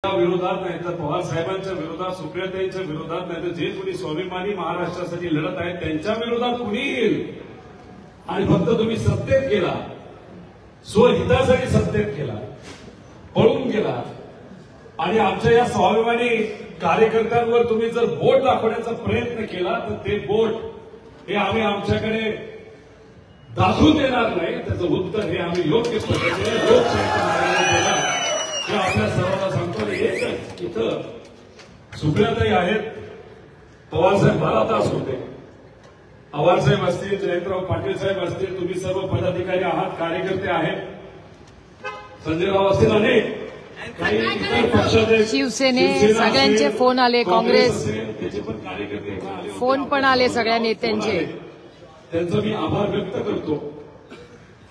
विरोधात नाही तर पवार साहेबांच्या विरोधात, सुप्रियाताईंच्या विरोधात नाही तर जे कोणी स्वाभिमानी महाराष्ट्रासाठी लढत आहेत त्यांच्या विरोधात कुणी येईल आणि फक्त तुम्ही सत्तेत गेला, स्वहितासाठी सत्तेत गेला, पळून गेला आणि आमच्या या स्वाभिमानी कार्यकर्त्यांवर तुम्ही जर बोट दाखवण्याचा प्रयत्न केला तर ते बोट हे आम्ही आमच्याकडे दाखवून देणार नाही. त्याचं उत्तर हे आम्ही योग्य पद्धतीने लोकशाहीच्या मार्गाने देणार हे आपल्या सर्वांना सांगतो. एकच इथं सुप्रियाताई आहेत, पवारसाहेब 12 तास होते, आवारसाहेब असतील, जयंतराव पाटील साहेब असतील, तुम्ही सर्व पदाधिकारी आहात, कार्यकर्ते आहेत, संजयराव असतील, अनेक काही इतर पक्षाचे शिवसेने सगळ्यांचे फोन आले, काँग्रेस त्याचे पण कार्यकर्ते फोन पण आले सगळ्या नेत्यांचे. त्यांचा मी आभार व्यक्त करतो.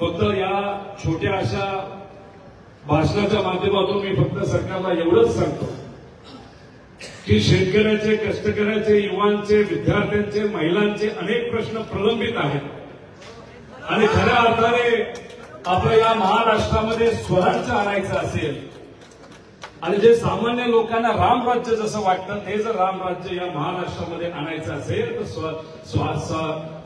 फक्त या छोट्या अशा भाषणाच्या माध्यमातून मी फक्त सरकारला एवढंच सांगतो की शेतकऱ्याचे, कष्टकऱ्याचे, युवांचे, विद्यार्थ्यांचे, महिलांचे अनेक प्रश्न प्रलंबित आहेत आणि खऱ्या अर्थाने आपल्या या महाराष्ट्रामध्ये स्वराज्य आणायचं असेल आणि जे सामान्य लोकांना रामराज्य जसं वाटतं ते जर रामराज्य या महाराष्ट्रामध्ये आणायचं असेल तर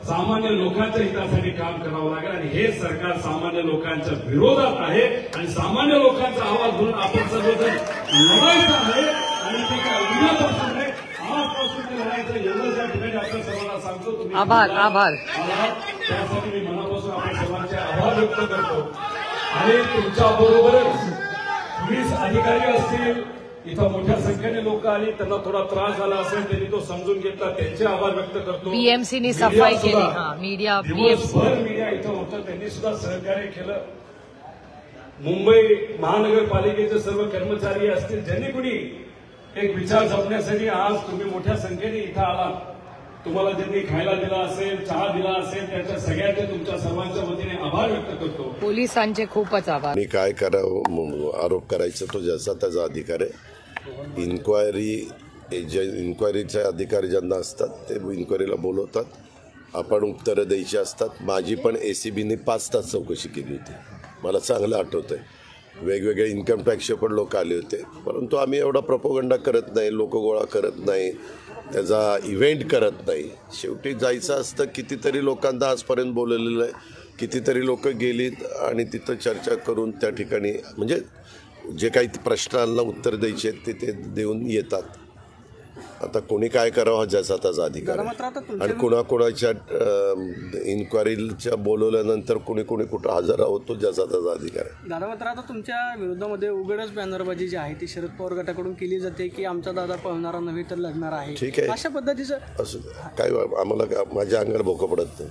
सामान्य लोकांच्या हितासाठी काम करावं लागेल आणि हे सरकार सामान्य लोकांच्या विरोधात आहे आणि सामान्य लोकांचा आवाज म्हणून आपण सर्वजण लढायचं आहे आणि ते काय उद्यापासून नाही, आजपासून ते लढायचं एवढंच या ठिकाणी आपण सर्वांना सांगतो. तुम्ही आभार त्यासाठी मी मनापासून आपण सर्वांचे आभार व्यक्त करतो आणि तुमच्याबरोबरच पोलीस अधिकारी असतील, इथं मोठ्या संख्येने लोक आली, त्यांना थोडा त्रास झाला असेल त्यांनी तो समजून घेतला, त्यांचे आभार व्यक्त करतो. बीएमसीने सफाई केली, मीडिया मीडिया इथं होतं, त्यांनी सुद्धा सहकार्य केलं. मुंबई महानगरपालिकेचे सर्व कर्मचारी असतील, ज्यांनी कुणी एक विचार जपण्यासाठी आज तुम्ही मोठ्या संख्येने इथं आला, तुम्हाला ज्यांनी खायला दिला असेल, चहा दिला असेल, त्यांच्या सगळ्यांचे तुमच्या सर्वांच्या वतीने आभार व्यक्त करतो. पोलिसांचे खूपच आभार. आणि काय करावं, आरोप करायचा तो ज्याचा त्याचा अधिकार आहे. इन्क्वायरीचे अधिकारी ज्यांना असतात ते इन्क्वायरीला बोलवतात, आपण उत्तरं द्यायची असतात. माझी पण ACBने 5 तास चौकशी केली होती, मला चांगलं आठवतंय. वेगवेगळे इन्कम टॅक्सचे पण लोक आले होते, परंतु आम्ही एवढा प्रोपोगंडा करत नाही, लोक गोळा करत नाही, त्याचा इव्हेंट करत नाही. शेवटी जायचं असतं. कितीतरी लोकांना आजपर्यंत बोलवलेलं आहे, कितीतरी लोक गेलीत आणि तिथं चर्चा करून त्या ठिकाणी म्हणजे जे काही प्रश्नांना उत्तर द्यायचे आहेत ते देऊन येतात. आता कोणी काय करावं हा ज्याचा त्याचा अधिकार आहे आणि कुणाकुणाच्या इन्क्वायरीच्या बोलवल्यानंतर कुणी कुठं हजर आहोत तो ज्याचा त्याचा अधिकार आहे. दादा, मात्र आता तुमच्या विरोधामध्ये उघडच बॅनरबाजी जी आहे ती शरद पवार गटाकडून केली जाते की आमचा दादा पळणारा नव्हे तर लढणार आहे. ठीक आहे, अशा पद्धतीचं असं काय आम्हाला माझ्या अंगाला भोकं पडत नाही.